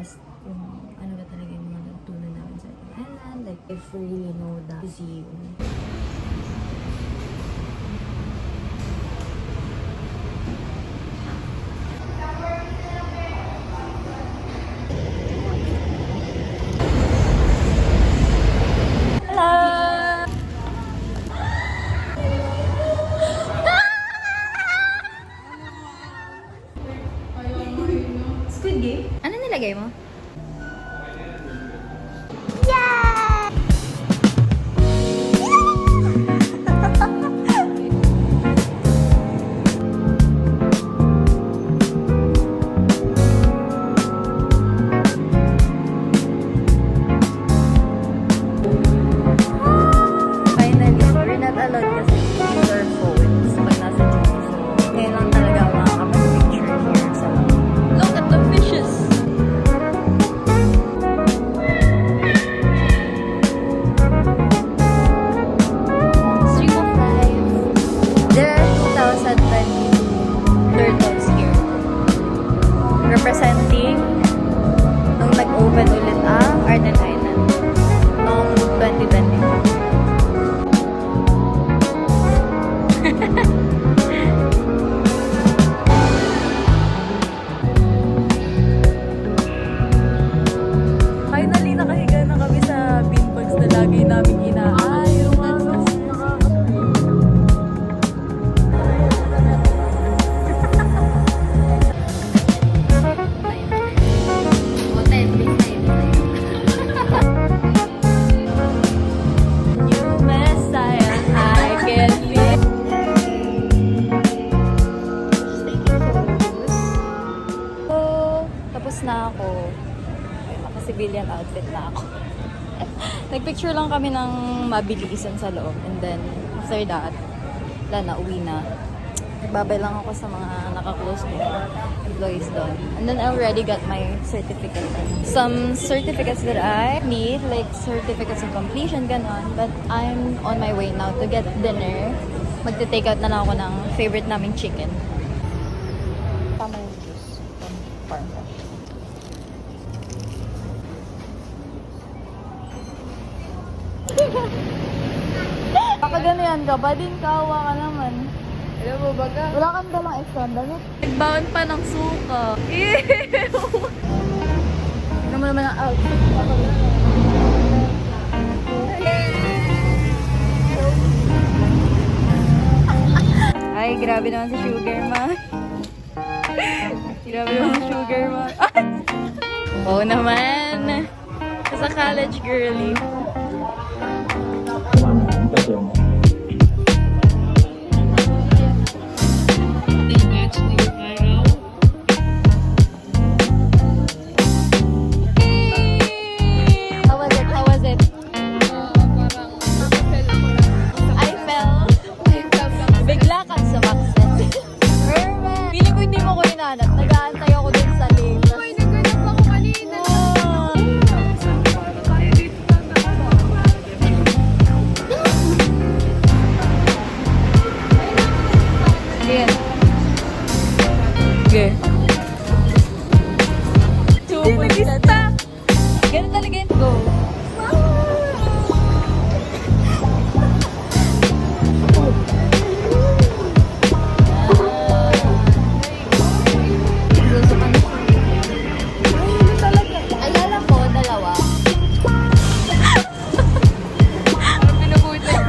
test kung ano ba talaga yung mga natutunan namin sa island. Like, if we really know the museum. Squid Game? Ano nilagay mo? Finally, we're not allowed kasi to use our phones pag nasa duty. So, ngayon lang talaga ako makakapag-picture here sa Look at the fishes! Stream of Life. There are 2,022 turtles here. Representing nung nag-open ulit ang Arden Island noong 2020. Finally, nakahiga na kami sa beanbags na lagi namin inaayaw. New Messiah, I can feel. Just taking photos. So, tapos na ako. Naka-civilian outfit na ako. Nagpicture lang kami ng mabilisan sa loob. And then, after that, wala na, uwi na. Nagbabay lang ako sa mga naka-close ko employees doon. And then, I already got my certificate. Some certificates that I need, like certificates of completion, ganon. But I'm on my way now to get dinner. Magte-take out na lang ako ng favorite naming chicken. Tama yung juice from Farm Fresh. Baka gano'n ka ba? Din kawa ka naman. Alam mo ba ka? Wala kang dalang extra damit. Nagbaon pa ng suka. Ew! Ano mo naman ang outfit? Ay, grabe naman si Sugar Ma. Grabe naman si Sugar Ma. Oo naman. Sa college girly. How was it? How was it? I fell. Bigla kang sumakses. Perfect. Feeling ko hindi mo ko hinanap. Nag-aantay ako dun sa lane. Ay, nagganap ako kanina. Sige. Sige. Nag-stop. Ganun talaga yun. Go. Alala ko, dalawa. Parang pinubuhay na yun.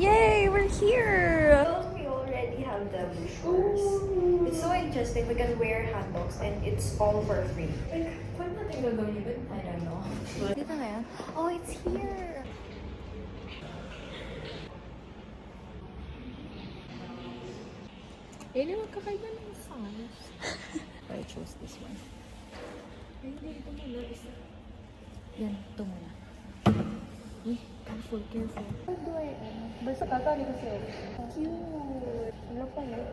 Yay, we're here! We already have the brochures. It's so interesting. We can wear handbags and it's all for free. Like, paano natin gagawin yun? I don't know. Dito na yan? Oh, it's here! Eh, naman kakaiba ng size. I chose this one. Ay, hindi. Ito muna. Isa. Yan, ito muna. Eh, careful, careful. How do I, Basta tatali ko sa'yo. cute. Ano pa yun?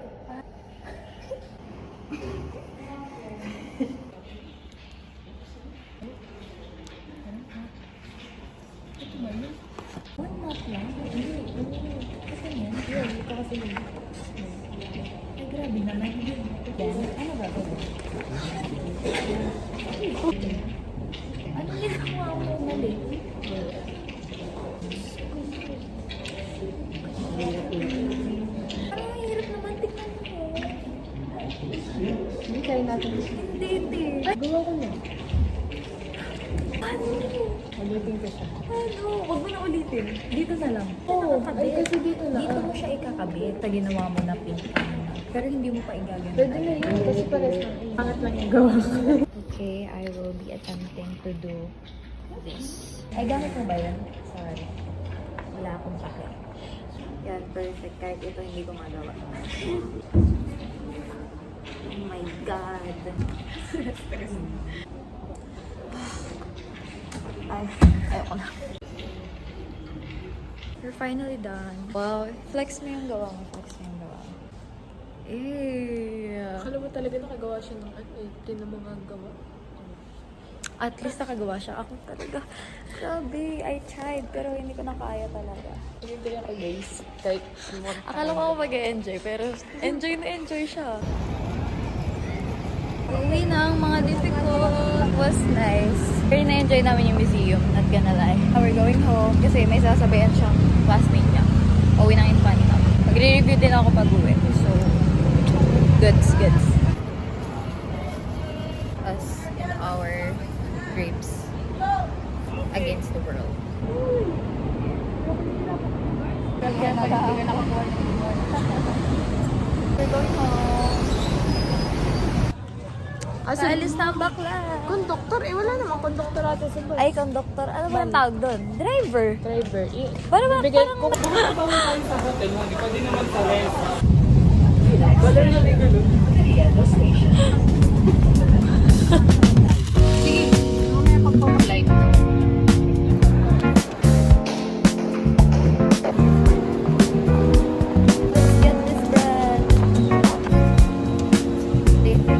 One month lang? Kasi yan? Yun, ito kasi yun. Ay, grabe naman. Yan. Ano ba ito? Ano ginagawa mo mali? Parang ang hirap naman. Tingnan mo. Hindi, try natin. Hindi, hindi. Gawa ko na. Ano? Ulitin ko siya. Ano? Huwag mo na ulitin. Dito na lang. Oo, ay kasi dito na. Dito mo siya ikakabit. Ta ginawa mo na pink. Pero hindi mo pa igagano. Pwede na yun kasi pares na. Pangat lang yung gawa ko. Okay, I will be attempting to do this. Ay, gamit mo ba yan? Sorry. Wala akong pake. Yan, perfect. Kahit ito hindi ko magawa. Oh my God. Ay, ayoko na. We're finally done. Wow, flex mo yung gawa mo. Flex mo yung gawa mo. Eh. Akala mo talaga nakagawa siya ng ano eh. Tinan mo nga gawa. At least nakagawa siya. Ako talaga. Grabe, I tried. Pero hindi ko na kaya talaga. Hindi ako guys. Kahit Akala ko ako mag-enjoy. Pero enjoy na enjoy siya. Uwi na ang mga difficult. Was nice. Very na-enjoy namin yung museum. Not gonna lie. We're going home. Kasi may sasabayan siyang classmate niya. Uwi ng Infani Hub. Magre-review din ako pag-uwi. So, goods. Us in our grapes against the world. We're going home. Alis na ang bakla. Konduktor? Eh, wala namang konduktor natin sa bus. Ay, conductor. Ano ba ang tawag doon? Driver. Driver. Eh, Para ba? bigay Parang... ko. Sa hotel, hindi pwede naman sa rest. Sige, mamaya pagpapalight. Let's get this bread. Later.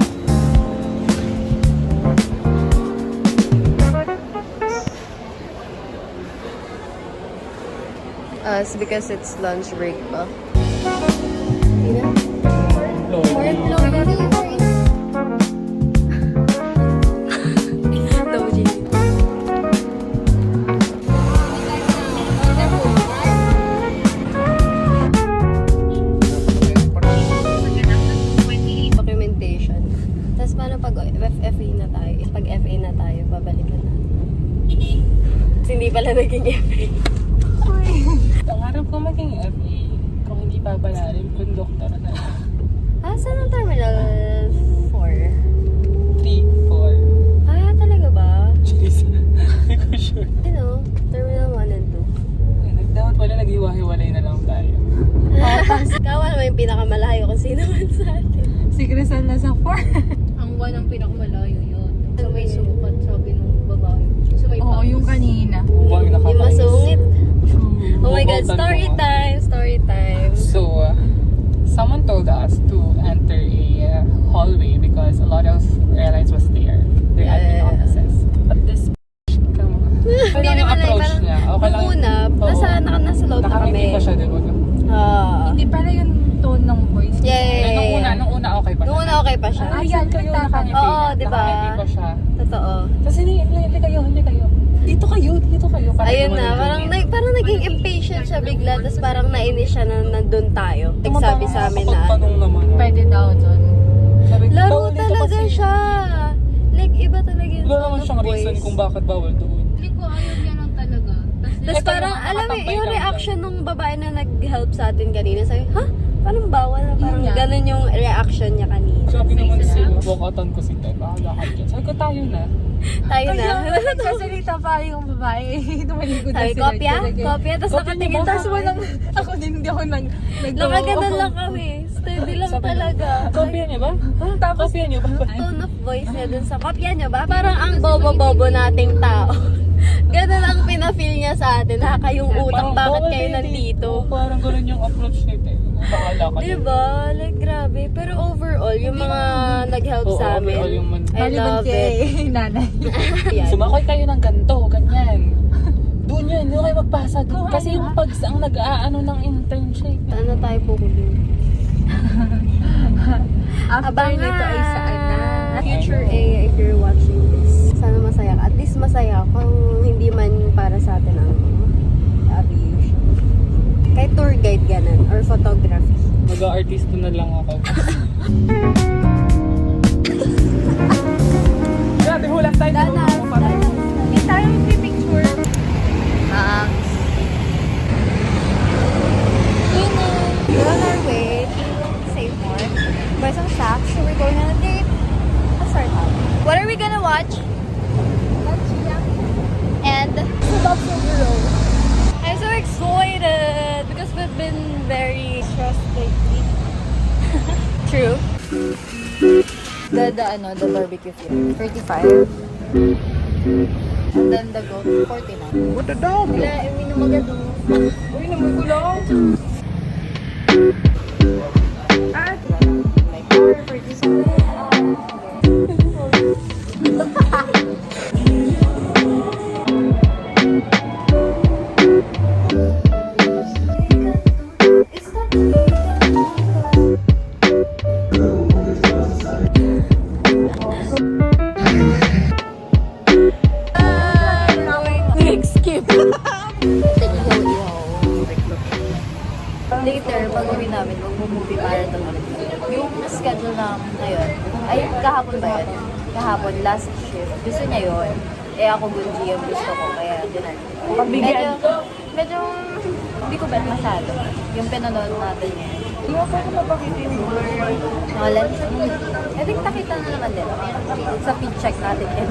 Us because it's lunch break pa. Doji. Documentation. Tapos paano pag FFA na tayo? Pag FA na tayo, babalikan na. Kasi hindi pala naging FA. Pangarap ko maging FA. Kung hindi babayarin, konduktor na lang. Ah, saan ang Terminal 4? 3, 4. Ah, talaga ba? Jeez. Hindi ko sure. Ano? Terminal 1 and 2. Dapat wala nag-iwahiwalay na lang tayo. Kawa naman yung pinakamalayo kung sino man sa atin. Si Crisel nasa 4. Ang 1 ang pinakamalayo yun. Sa may sukat, sabi ng babae. Sa may Oo, yung kanina. Yung masungit. Oh my God, story time! Story time. So, someone told us to enter a hallway because a lot of airlines was there. Their admin Yeah. offices. But this come on. Hindi Yung naman approach parang niya. Okay lang. nung una, nasa loob na kami. Nakangiti pa siya, di ba? Ah. Hindi pala yung tone ng voice. Yeah. Nung una okay pa. Nung una okay pa siya. Yan kayo nakangiti. Oo, di ba? Nakangiti pa siya. Totoo. Tapos hindi kayo. Dito kayo. Parang Ayun na, dumating. parang naging impatient siya bigla, tapos parang nainis siya na nandun tayo. Nagsabi sa amin na, Pagtanong naman. Pwede daw doon. Sabi ko, laro bawal dito talaga kasi. siya. Like, iba talaga yung Wala tone naman of siyang reason voice. kung bakit bawal doon. Hindi ko ayaw niya lang talaga. Tapos Ito, parang, yung alam mo, nakatambay yung lang reaction ng babae na nag-help sa atin kanina, sabi, ha? Parang bawal na, parang Yun nga. ganun yung reaction niya kanina. Sabi naman sila. walk-outan ko si Ted. Bahala ka dyan. Sabi ko, tayo na. Tayo na. Nagsasalita pa yung babae. Tumalikod Sabi, kopya? Kopya? Tapos nakatingin Tapos na. walang, ako din, hindi ako Nakaganan lang kami. Steady lang talaga. Kopya niyo ba? Tapos, Kopya niyo ba? Tone of voice niya dun sa kopya niya ba? Parang ang bobo-bobo nating tao. Ganun ang pinafeel niya sa atin. Nakakayong utak, Parang, bakit bawal kayo din nandito? Parang ganun yung approach ni Ted. Bahala ka dyan. Diba? Like, grabe. Pero overall, yung mga nag-help Oo, sa amin, overall yung I love it. nanay. Yan. Sumakay kayo ng ganito, ganyan. Doon yun, yung kayo magpasa. Kasi yung pag ang nag-aano ng internship. Ano tayo po kunin? After nito ay saan na? Future A, if you're watching this, sana masaya ka. At least masaya kung hindi man para sa atin ang aviation. Kahit tour guide ganun, or photography. Mag-artista na lang ako. Grabe, hulak tayo. Danas. Hindi tayo magpipicture. We're on our way to Save More. Buy some snacks, so we're going on a date. Let's start out. What are we gonna watch? And I'm so excited because we've been very stressed lately. True. The barbecue food, 35. And then the goat, 49. What the dog? Wala, minumagado. Uy, naman ko lang. Like, 47. Quick skip. Later, pag uwi namin, mag-movie marathon ulit. Yung schedule na ngayon, ay kahapon ba yun? Kahapon, last shift. Gusto niya yun. Eh ako good GM gusto ko, kaya dinan. Pagbigyan. Medyo, hindi ko bet masyado. Yung pinanood natin yun. Hindi ako napakitin mo. Ngalan? I think nakita na naman din. Sa feed check natin yun.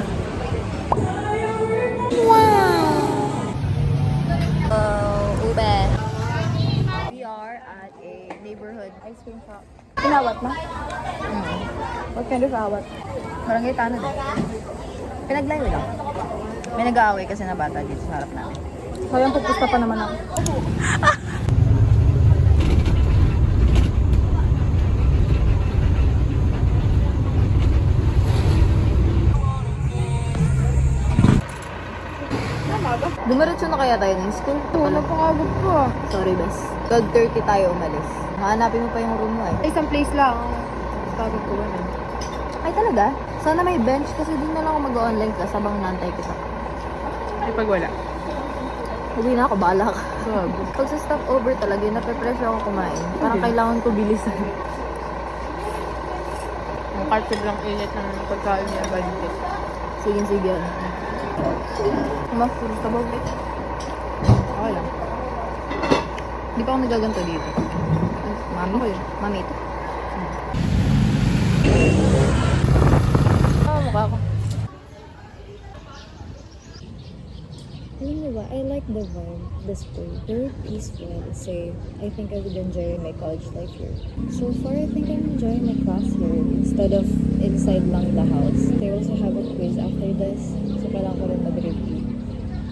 Ube. We are at a neighborhood ice cream shop. Inawat na? What kind of awat? Barangay Tanod eh. Pinaglayo lang. May nag-aaway kasi na bata dito sa harap namin. Sayang pupusta pa naman ako. Dumiretso na kaya tayo ng school? Wala pang agad ko ah. Sorry, bes. 12:30 tayo umalis. Hanapin mo pa yung room mo eh. Isang place lang. Pagod ko na. Ay talaga? Sana may bench kasi din na lang ako mag-online class habang nantay kita. Ay, pag wala. Uwi na ako, bahala ka. Grabe. Pag sa stopover talaga, nape-pressure ako kumain. Parang kailangan ko bilisan. Ang kahit sobrang init ng pagkain niya, banit. Sige, sige. Mas gusto ba ulit? Okay lang. Hindi pa ako nagaganto dito. Mami ko yun. Mami ito. Mukha ko. Alam niyo ba, I like the vibe, the school. Very peaceful, safe. I think I would enjoy my college life here. So far, I think I'm enjoying my class here instead of inside lang the house. They also have a quiz after this, so kailangan ko rin mag-review.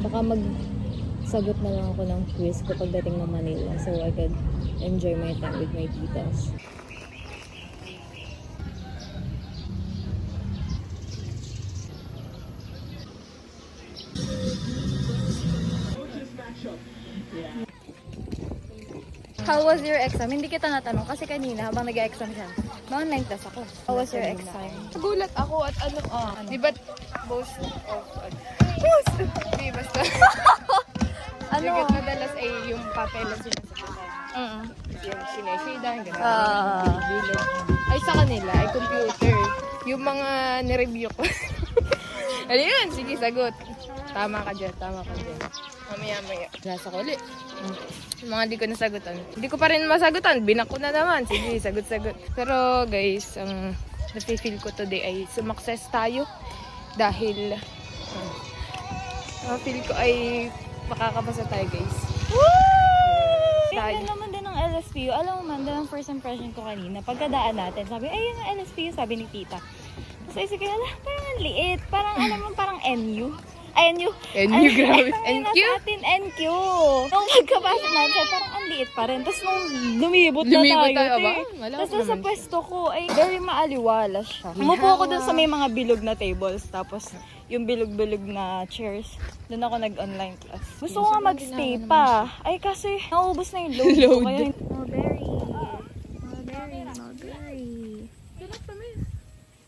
Baka magsagot na lang ako ng quiz ko pagdating ng Manila so I could enjoy my time with my titas. How was your exam? Hindi kita natanong kasi kanina habang nag-exam siya. Online class ako. How was your exam? Nagulat ako at di ba most of, di basta. Sigat madalas ay yung papelan sinasabihan. Yung sineshade, gano'n. Bilog. Ay sa kanila, ay computer. Yung mga nireview ko. Ano yun? Sige, sagot. Tama ka dyan, tama ka dyan. Mamaya-maya. Nasa ko ulit. Yung mga di ko nasagutan. Hindi ko pa rin masagutan. Binak ko na naman. Sige, sagot-sagot. Pero guys, ang nafe-feel ko today ay sumakses tayo dahil feel ko ay makakapasa tayo, guys. Kaya naman din ng LSPU. Alam mo man, din ang first impression ko kanina. Pagkadaan natin, sabi, ay, yun ang LSPU, sabi ni tita. Tapos isip ko, parang ang liit. Parang, alam mo, parang NU. Ay, NU. NU, grabe. NQ? NQ? Nasa atin, NQ. Nung magkapasok natin, parang ang liit pa rin. Tapos nung lumibot na tayo. ba? Tapos doon sa pwesto ko, ay very maaliwalas siya. Umupo ako doon sa may mga bilog na tables. Tapos yung bilog-bilog na chairs. Doon ako nag-online class. Gusto ko nga mag-stay pa. Ay kasi nauubos na yung load ko. Kaya, Mulberry. Mulberry. Mulberry.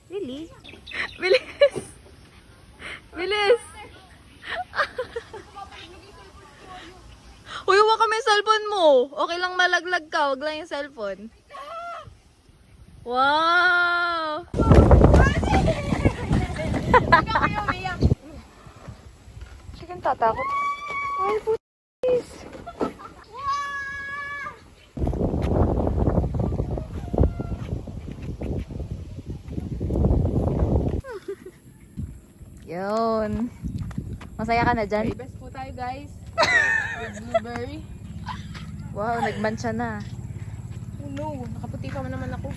Really? Bilis! Bilis! Uy, huwag kami yung cellphone mo. Okay lang malaglag ka. Huwag lang yung cellphone. Wow! Chicken tatakot. Ay, putis! Yun. Masaya ka na dyan? Best po tayo, guys. With blueberry. Wow, nagmancha na. Oh no, nakaputi pa naman ako.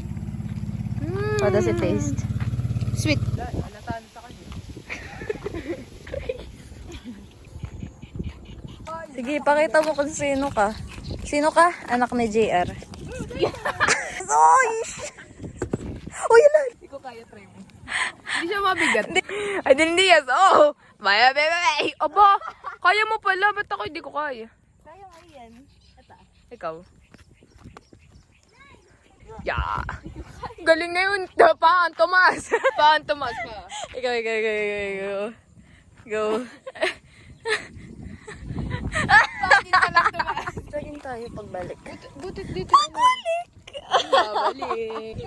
How does it taste? Sweet. Sige, pakita mo kung sino ka. Sino ka? Anak ni JR. Oy! Uy, lan! Hindi ko kaya try mo. Hindi siya mabigat. Ay, hindi yes. Oh! Maya, bebe. Aba, kaya mo pala. Ba't ako hindi ko kaya? Kaya mo yan. Ikaw. Yeah. Galing na yun. Paan, Tomas. Paan, Tomas. Ikaw. Go. Laging tayo pagbalik. Butit dito. Balik! Balik.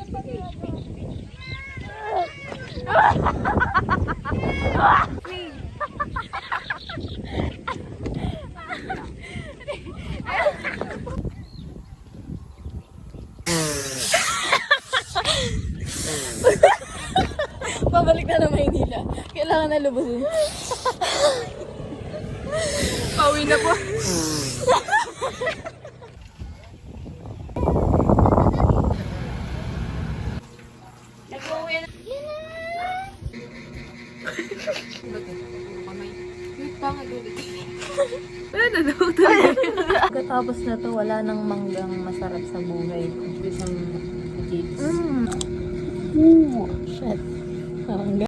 Pabalik na Maynila. Kailangan na lubusin. Pauwi na po. Pagkatapos na to, wala nang manggang masarap sa buhay ko. Isang cakes. Ooh, shit. Mangga.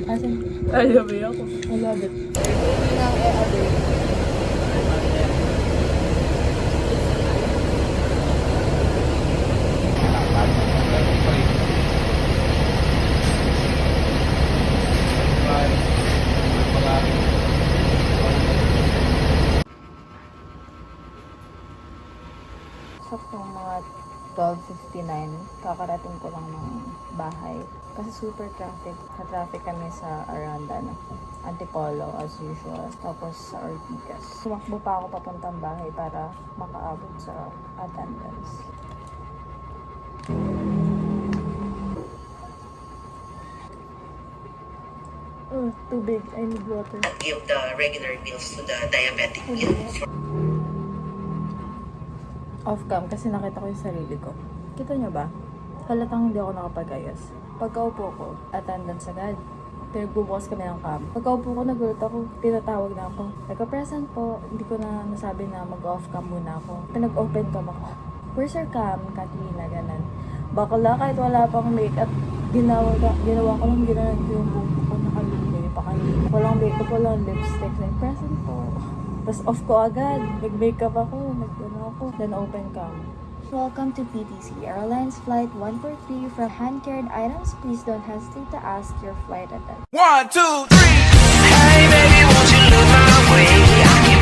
Asin? Ay, sabi ako. I love it. Hindi na ang e-adoy. Saktong mga 12:59, kakarating ko lang ng bahay. Kasi super traffic. Na-traffic kami sa around Antipolo as usual. Tapos sa Ortigas. Sumakbo pa ako papuntang bahay para makaabot sa attendance. Oh, tubig. I need water. Give the regular meals to the diabetic meal. Off-cam kasi nakita ko yung sarili ko. Kita nyo ba? Halatang hindi ako nakapag-ayos. Pagkaupo ko, attendance agad. Pinagbubukas kami ng cam. Pagkaupo ko, nagulat ako. Tinatawag na ako. Nagka-present po. Hindi ko na nasabi na mag-off-cam muna ako. Pinag-open cam ako. Where's your cam, Katrina? Ganon. Bakala kahit wala pang makeup, ginawa ko lang yung buhok ko. Nakaligoy pa kanina. Walang makeup, walang lipstick. Present po. Tapos off ko agad. Nag-makeup ako. Ako. Then open cam. Welcome to PTC Airlines Flight 143 from hand-carried items. Please don't hesitate to ask your flight attendant. 1, 2, 3. Hey baby, won't you look my way? I